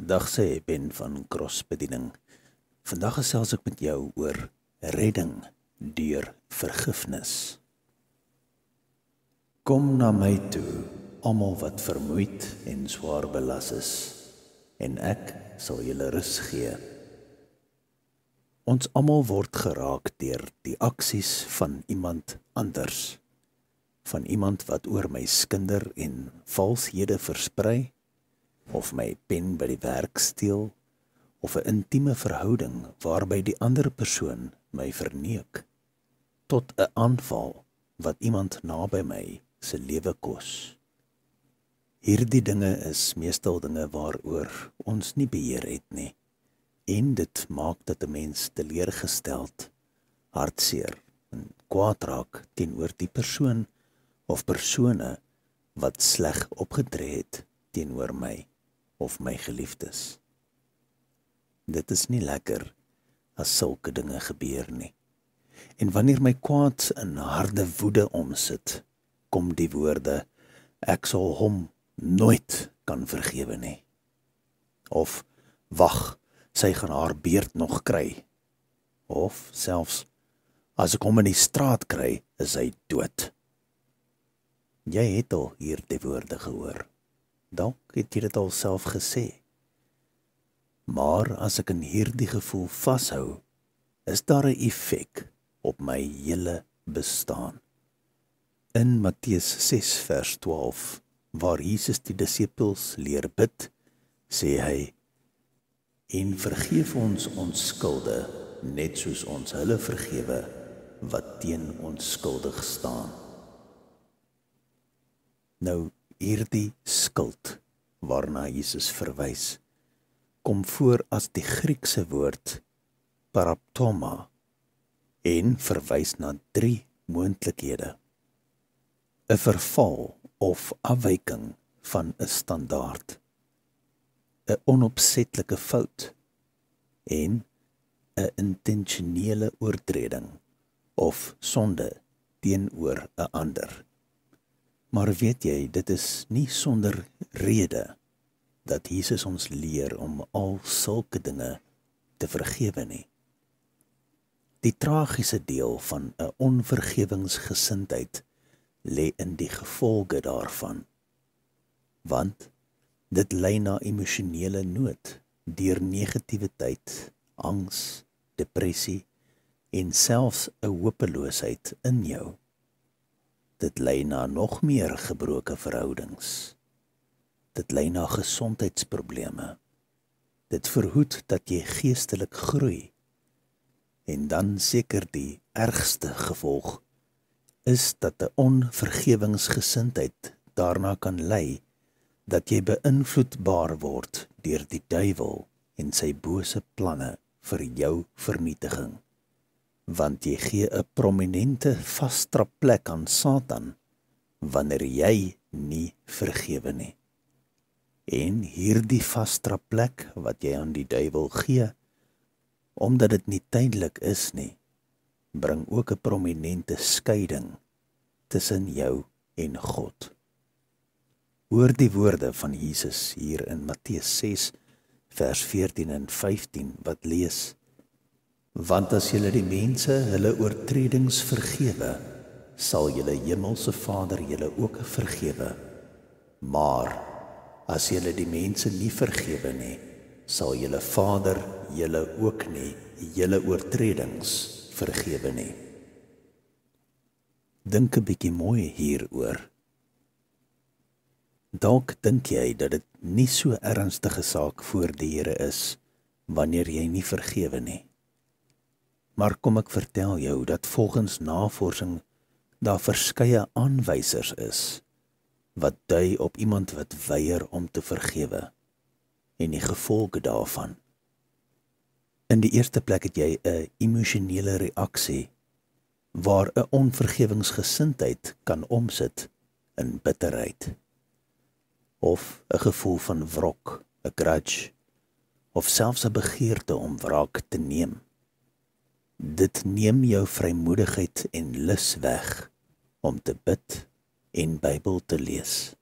Dag sê Ben van Crossbediening. Vandag gesels ek met jou oor redding deur vergifnis. Kom na my toe, almal wat vermoeid en swaar belas is, en ek sal julle rus gee. Ons almal word geraak deur die aksies van iemand anders, van iemand wat oor my skinder en valshede versprei, of my pen by die werk steel, of 'n intieme verhouding waarby die ander persoon my verneuk, tot 'n aanval wat iemand naby my se lewe kos. Hierdie dinge is meestal dinge waaroor ons nie beheer het nie, en dit maak dat 'n mens teleurgesteld, hartseer en kwaad raak teenoor die persoon of persone wat sleg opgetree het teenoor my of my geliefdes. Dit is nie lekker as sulke dinge gebeur nie. En wanneer my kwaad in harde woede omsit, kom die woorde, ek sal hom nooit kan vergewe nie. Of, wag, sy gaan haar beurt nog kry. Of selfs, as ek hom in die straat kry, is hy dood. Jy het al hierdie woorde gehoor. Dalk het jy dit al self gesê. Maar as ek in hierdie gevoel vashou, is daar 'n effek op my hele bestaan. In Matteus 6 vers 12, waar Jesus die disippels leer bid, sê hy, en vergeef ons skulde, net soos ons hulle vergewe, wat teen ons skuldig staan. Nou, hierdie skuld, waarna Jesus verwys, kom voor as die Griekse woord paraptoma en verwys na 3 moontlikhede. 'n Verval of afwyking van 'n standaard, 'n onopsetlike fout en 'n intentionele oortreding of sonde teenoor 'n ander. Maar weet jy, dit is nie sonder rede dat Jesus ons leer om al sulke dinge te vergewe nie. Die tragiese deel van 'n onvergewingsgesindheid lê in die gevolge daarvan, want dit lei na emosionele nood, deur negativiteit, angs, depressie en selfs 'n hopeloosheid in jou. Dit lei na nog meer gebroke verhoudings. Dit lei na gesondheidsprobleme. Dit verhoed dat jy geestelik groei. En dan seker die ergste gevolg is dat 'n onvergewingsgesindheid daarna kan lei dat jy beïnvloedbaar word deur die duiwel en sy bose planne vir jou vernietiging. Want jy gee 'n prominente vasdrapplek aan Satan wanneer jy nie vergewe nie. En hierdie vasdrapplek wat jy aan die duiwel gee, omdat dit nie tydelik is nie, bring ook 'n prominente skeiding tussen jou en God. Hoor die woorde van Jesus hier in Matteus 6 vers 14 en 15 wat lees, want as julle die mense hulle oortredings vergewe, sal julle hemelse Vader julle ook vergewe. Maar as julle die mense nie vergewe nie, sal julle Vader julle ook nie julle oortredings vergewe nie. Dink 'n bietjie mooi hieroor. Dalk dink jy dat dit nie so ernstige saak voor die Here is wanneer jy nie vergewe nie. Maar kom ek vertel jou dat volgens navorsing daar verskeie aanwysers is wat dui op iemand wat weier om te vergewe en die gevolge daarvan. In die eerste plek het jy 'n emosionele reaksie waar 'n onvergewingsgesindheid kan omsit in bitterheid of 'n gevoel van wrok, 'n grudge of selfs 'n begeerte om wraak te neem. Dit neem jou vrymoedigheid en lus weg om te bid en Bybel te lees.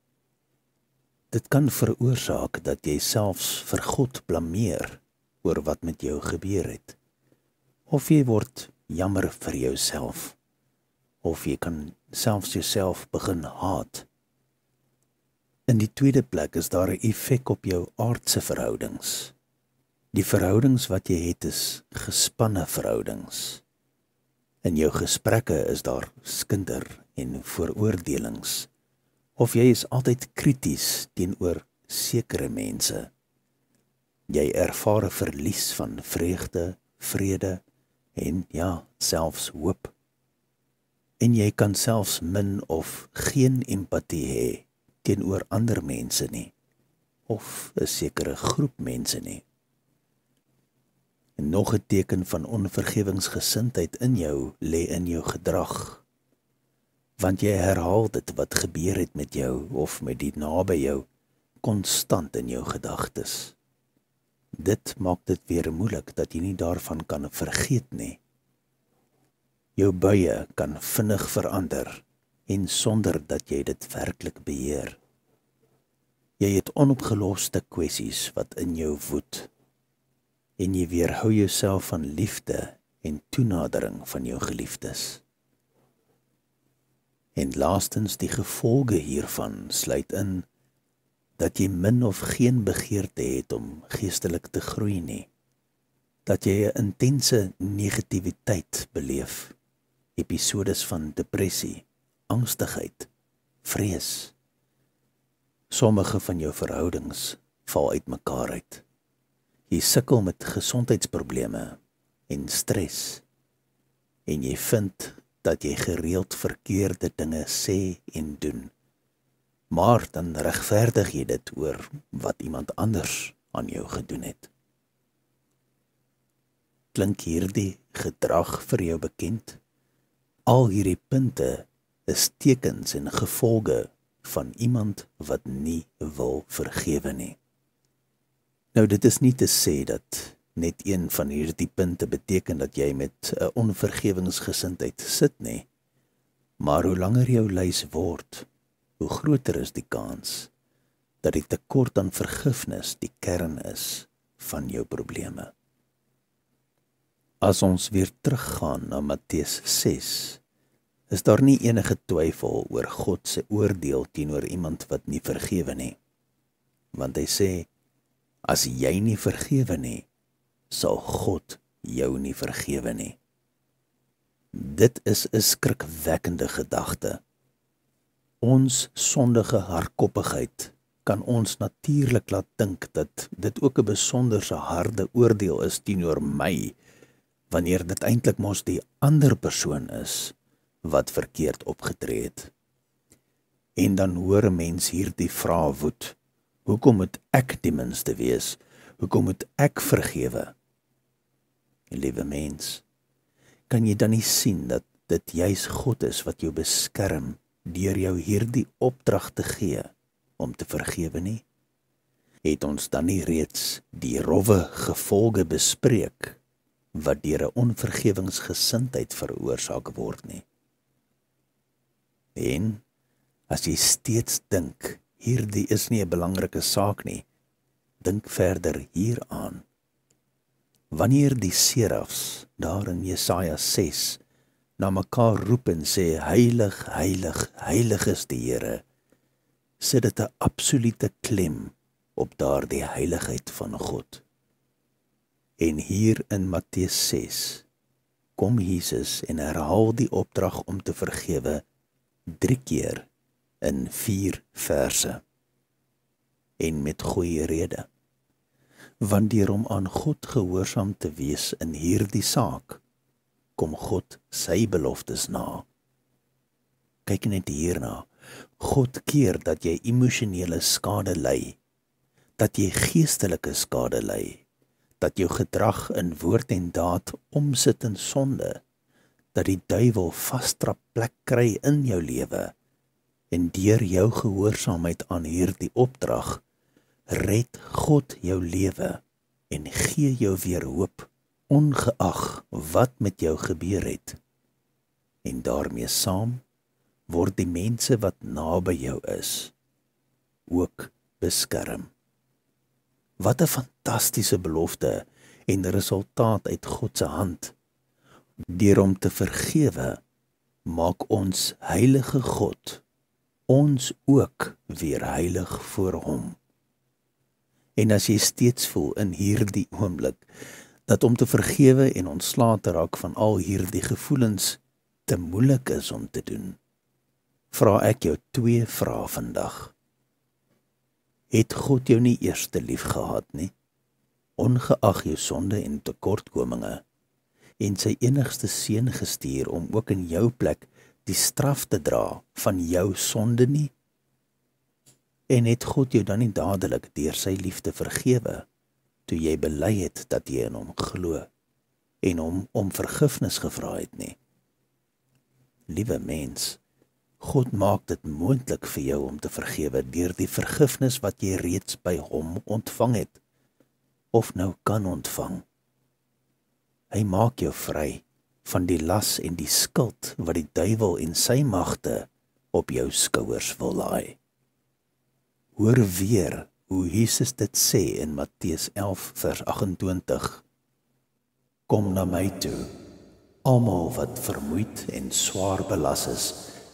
Dit kan veroorsaak dat jy selfs vir God blameer oor wat met jou gebeur het. Of jy word jammer vir jouself, of jy kan selfs jouself begin haat. In die tweede plek is daar 'n effek op jou aardse verhoudings. Die verhoudings wat jy het is gespanne verhoudings. In jou gesprekke is daar skinder en vooroordelings, of jy is altyd krities teenoor sekere mense. Jy ervaar 'n verlies van vreugde, vrede en selfs hoop. En jy kan selfs min of geen empatie hê teenoor ander mense nie, of 'n sekere groep mense nie. En nog 'n teken van onvergewingsgesindheid in jou lê in jou gedrag, want jy herhaal dit wat gebeur het met jou of met die naby jou konstant in jou gedagtes. Dit maak dit weer moeilik dat jy nie daarvan kan vergeet nie. Jou buie kan vinnig verander en sonder dat jy dit werklik beheer. Jy het onopgeloste kwessies wat in jou woed en jy weerhou jouself van liefde en toenadering van jou geliefdes. En laastens die gevolge hiervan sluit in dat jy min of geen begeerte het om geestelik te groei nie, dat jy 'n intense negativiteit beleef, episodes van depressie, angstigheid, vrees. Sommige van jou verhoudings val uitmekaar uit. Jy sukkel met gesondheidsprobleme en stres, en jy vind dat jy gereeld verkeerde dinge sê en doen, maar dan regverdig jy dit oor wat iemand anders aan jou gedoen het. Klink hierdie gedrag vir jou bekend? Al hierdie punte is tekens en gevolge van iemand wat nie wil vergewe nie. Nou, dit is nie te sê dat net een van hierdie punte beteken dat jy met 'n onvergewingsgesindheid sit nie, maar hoe langer jou lys word, hoe groter is die kans dat die tekort aan vergifnis die kern is van jou probleme. As ons weer teruggaan na Matteus 6, is daar nie enige twyfel oor God se oordeel teenoor iemand wat nie vergewe nie. Want hy sê, as jy nie vergewe nie, sal God jou nie vergewe nie. Dit is 'n skrikwekkende gedagte. Ons sondige hardkoppigheid kan ons natuurlik laat dink dat dit ook 'n besonderse harde oordeel is teenoor my, wanneer dit eintlik mos die ander persoon is wat verkeerd opgetree het. En dan hoor 'n mens hierdie vraag woed: hoekom moet ek die minste wees? Hoekom moet ek vergewe? Liewe mens, kan jy dan nie sien dat dit juis God is wat jou beskerm deur jou hierdie opdrag te gee om te vergewe nie? Het ons dan nie reeds die rowwe gevolge bespreek wat deur 'n onvergewingsgesindheid veroorsaak word nie? En as jy steeds dink hierdie is nie 'n belangrike saak nie, dink verder hieraan. Wanneer die serafs daar in Jesaja 6 na mekaar roep en sê, heilig, heilig, heilig is die Here, sit dit 'n absolute klem op daardie heiligheid van God. En hier in Matteus 6 kom Jesus en herhaal die opdrag om te vergewe 3 keer in 4 verse. En met goeie rede. Want deur om aan God gehoorsaam te wees in hierdie saak, kom God sy beloftes na. Kyk net hierna. God keer dat jy emosionele skade ly, dat jy geestelike skade ly, dat jou gedrag in woord en daad omsit in sonde, dat die duiwel vastrap plek kry in jou lewe, en deur jou gehoorsaamheid aan hierdie opdrag, red God jou lewe en gee jou weer hoop, ongeag wat met jou gebeur het. En daarmee saam word die mense wat naby jou is, ook beskerm. Wat 'n fantastiese belofte en resultaat uit God se hand. Deur om te vergewe, maak ons heilige God ons ook weer heilig voor hom. En as jy steeds voel in hierdie oomblik, dat om te vergewe en ontslae te raak van al hierdie gevoelens te moeilik is om te doen, vra ek jou 2 vrae vandag. Het God jou nie eers lief gehad nie, ongeag jou sonde en tekortkominge, en sy enigste seun gestuur om ook in jou plek die straf te dra van jou sonde nie? En het God jou dan nie dadelik deur sy liefde vergewe, toe jy bely het dat jy in hom glo, en hom om vergifnis gevra het nie? Liewe mens, God maak dit moontlik vir jou om te vergewe deur die vergifnis wat jy reeds by hom ontvang het, of nou kan ontvang. Hy maak jou vry van die las en die skuld wat die duiwel en sy magte op jou skouers wil laai. Hoor weer hoe Jesus dit sê in Matteus 11 vers 28. Kom na my toe, almal wat vermoeid en swaar belas is,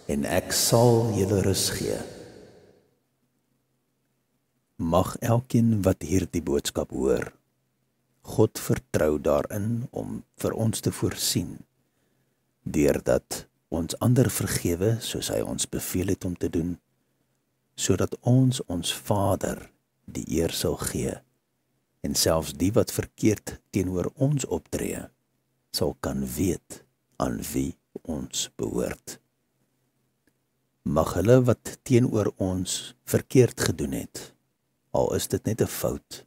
en ek sal julle rus gee. Mag elkeen wat hierdie boodskap hoor, God vertrou daarin om vir ons te voorsien, deurdat ons ander vergewe soos hy ons beveel het om te doen, sodat ons Vader die eer sal gee, en selfs die wat verkeerd teenoor ons optree, sal kan weet aan wie ons behoort. Mag hulle wat teenoor ons verkeerd gedoen het, al is dit net 'n fout,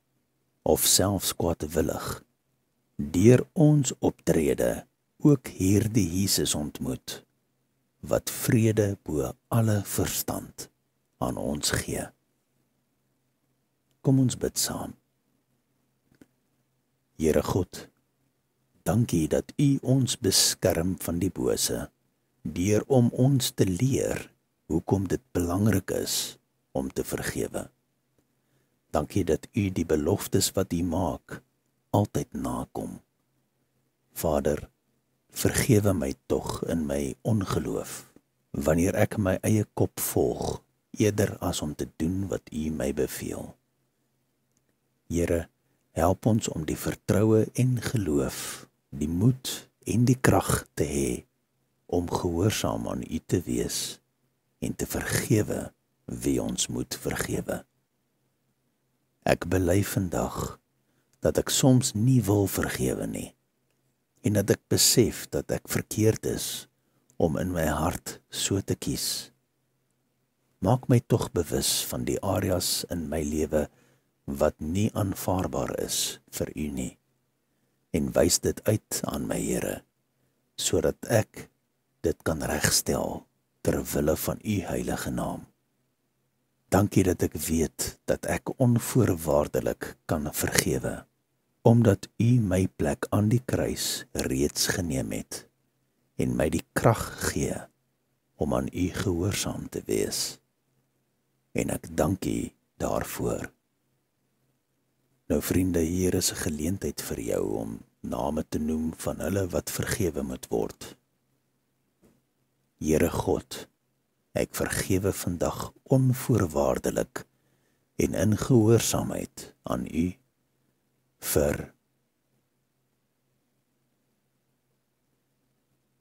of selfs kwaadwillig, deur ons optrede ook hierdie Jesus ontmoet, wat vrede bo alle verstand aan ons gee. Kom ons bid saam. Here God, dankie dat U ons beskerm van die bose, deur om ons te leer hoekom dit belangrik is om te vergewe. Dankie dat U die beloftes wat U maak, altyd nakom. Vader, vergewe my tog in my ongeloof, wanneer ek my eie kop volg, eerder as om te doen wat U my beveel. Here, help ons om die vertroue en geloof, die moed en die krag te hê, om gehoorsaam aan U te wees, en te vergewe wie ons moet vergewe. Ek bely vandag dat ek soms nie wil vergewe nie, en dat ek besef dat ek verkeerd is om in my hart so te kies. Maak my tog bewus van die areas in my lewe wat nie aanvaarbaar is vir U nie, en wys dit uit aan my Here, sodat ek dit kan regstel ter wille van U heilige naam. Dankie dat ek weet dat ek onvoorwaardelik kan vergewe, omdat U my plek aan die kruis reeds geneem het, en my die krag gee om aan U gehoorsaam te wees. En ek dank U daarvoor. Nou vriende, hier is 'n geleentheid vir jou om name te noem van hulle wat vergewe moet word. Here God, ek vergewe vandag onvoorwaardelik en in gehoorsaamheid aan U vir.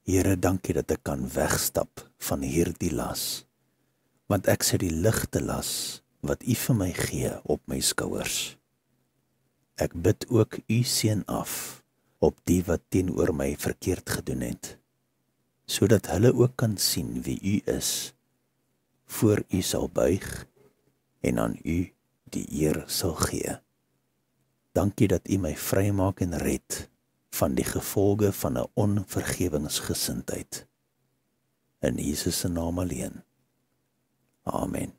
Here, dankie dat ek kan wegstap van hierdie las, want ek sit die ligte las wat U vir my gee op my skouers. Ek bid ook U seën af op die wat teenoor my verkeerd gedoen het, sodat hulle ook kan sien wie U is, voor U sal buig en aan U die eer sal gee. Dankie dat U my vrymaak en red van die gevolge van 'n onvergewingsgesindheid. In Jesus se naam alleen. Amen.